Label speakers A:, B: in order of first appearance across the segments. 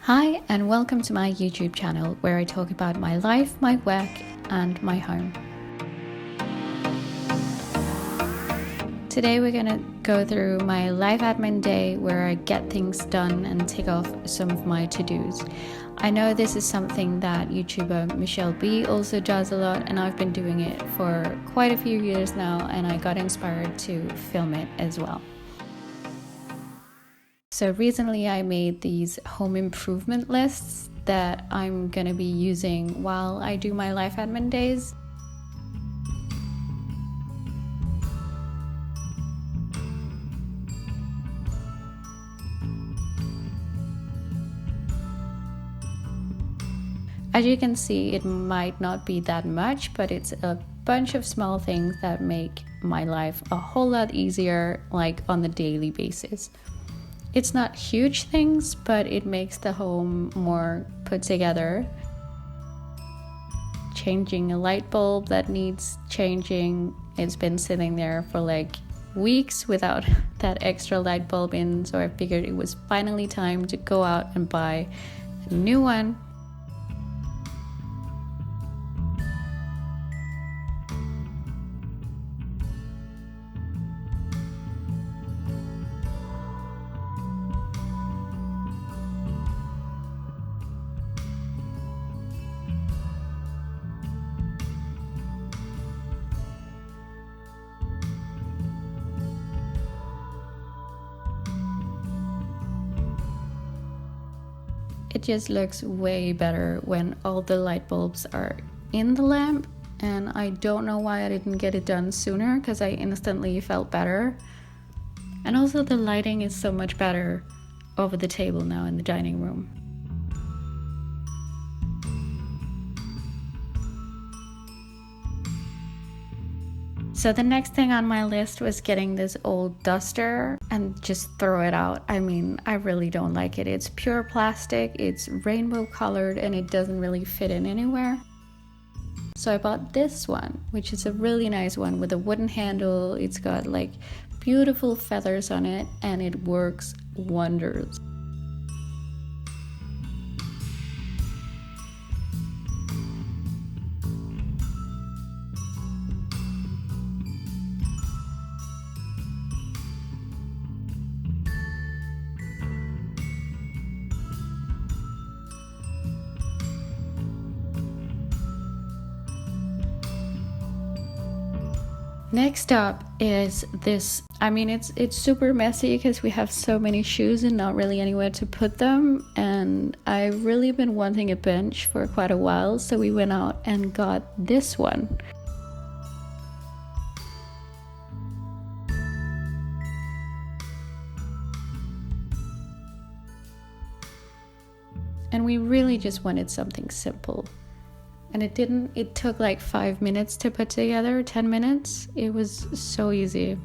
A: Hi and welcome to my YouTube channel where I talk about my life, my work and my home. Today we're gonna go through my life admin day where I get things done and tick off some of my to-dos. I know this is something that YouTuber Michelle B also does a lot, and I've been doing it for quite a few years now, and I got inspired to film it as well. So recently I made these home improvement lists that I'm gonna be using while I do my life admin days. As you can see, it might not be that much, but it's a bunch of small things that make my life a whole lot easier, like on the daily basis. It's not huge things, but it makes the home more put together. Changing a light bulb that needs changing. It's been sitting there for like weeks without that extra light bulb in, so I figured it was finally time to go out and buy a new one. It just looks way better when all the light bulbs are in the lamp, and I don't know why I didn't get it done sooner because I instantly felt better. And also the lighting is so much better over the table now in the dining room. So the next thing on my list was getting this old duster and just throw it out. I mean, I really don't like it. It's pure plastic, it's rainbow colored, and it doesn't really fit in anywhere. So I bought this one, which is a really nice one with a wooden handle. It's got like beautiful feathers on it and it works wonders. Next up is this. I mean, it's super messy because we have so many shoes and not really anywhere to put them, and I've really been wanting a bench for quite a while, so we went out and got this one. And we really just wanted something simple. And it took like 5 minutes to put together, 10 minutes. It was so easy.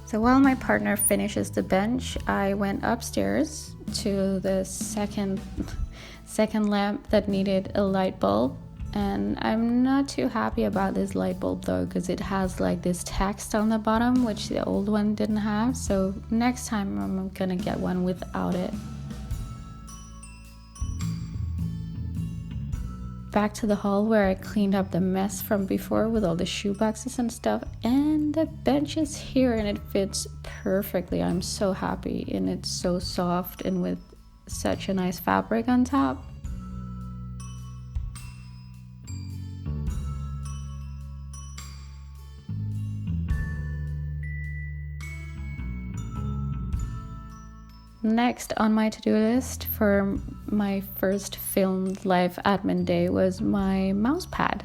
A: So while my partner finishes the bench, I went upstairs to the second lamp that needed a light bulb. And I'm not too happy about this light bulb though, because it has like this text on the bottom, which the old one didn't have. So next time I'm gonna get one without it. Back to the hall where I cleaned up the mess from before with all the shoe boxes and stuff, and the bench is here and it fits perfectly. I'm so happy, and it's so soft and with such a nice fabric on top. Next on my to-do list for my first filmed life admin day was my mouse pad,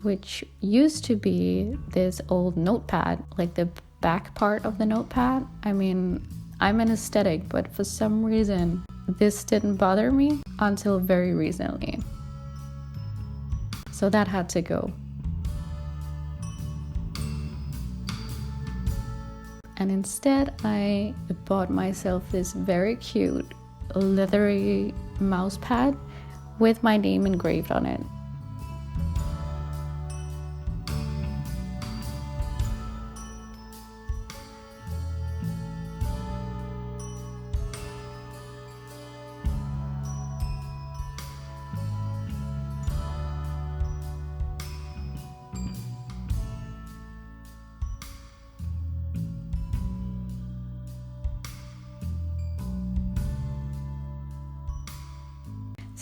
A: which used to be this old notepad, like the back part of the notepad. I mean, I'm an aesthetic, but for some reason this didn't bother me until very recently. So that had to go. And instead I bought myself this very cute leathery mouse pad with my name engraved on it.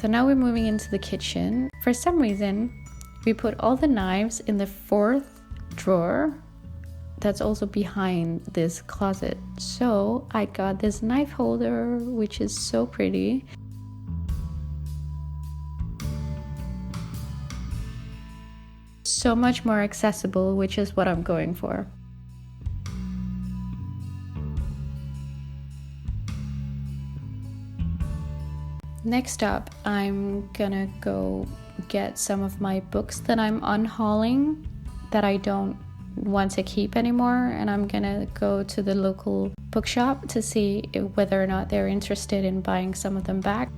A: So now we're moving into the kitchen. For some reason, we put all the knives in the fourth drawer that's also behind this closet. So I got this knife holder, which is so pretty. So much more accessible, which is what I'm going for. Next up, I'm gonna go get some of my books that I'm unhauling that I don't want to keep anymore, and I'm gonna go to the local bookshop to see whether or not they're interested in buying some of them back.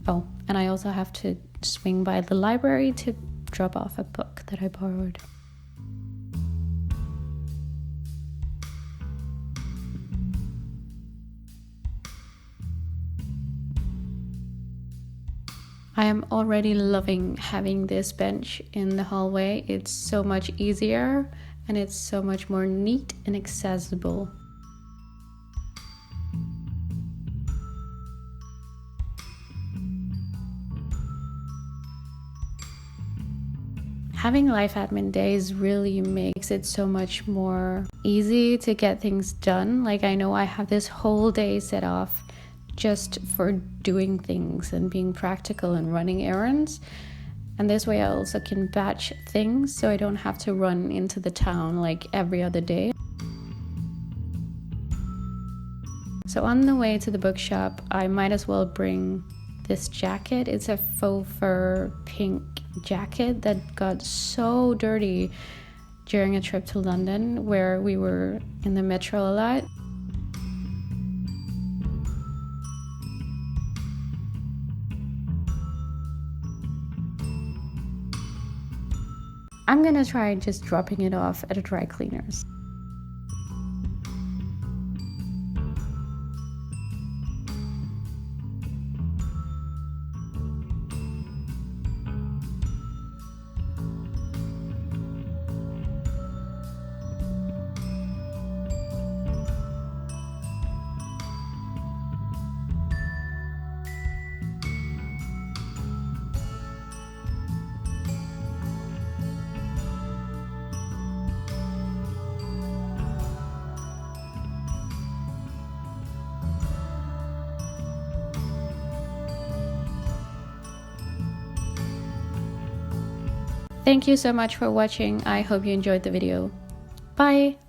A: Oh, and I also have to swing by the library to drop off a book that I borrowed. I am already loving having this bench in the hallway. It's so much easier and it's so much more neat and accessible. Having life admin days really makes it so much more easy to get things done. Like, I know I have this whole day set off just for doing things and being practical and running errands. And this way I also can batch things so I don't have to run into the town like every other day. So on the way to the bookshop, I might as well bring this jacket. It's a faux fur pink jacket that got so dirty during a trip to London where we were in the metro a lot. I'm gonna try just dropping it off at a dry cleaner's. Thank you so much for watching. I hope you enjoyed the video. Bye!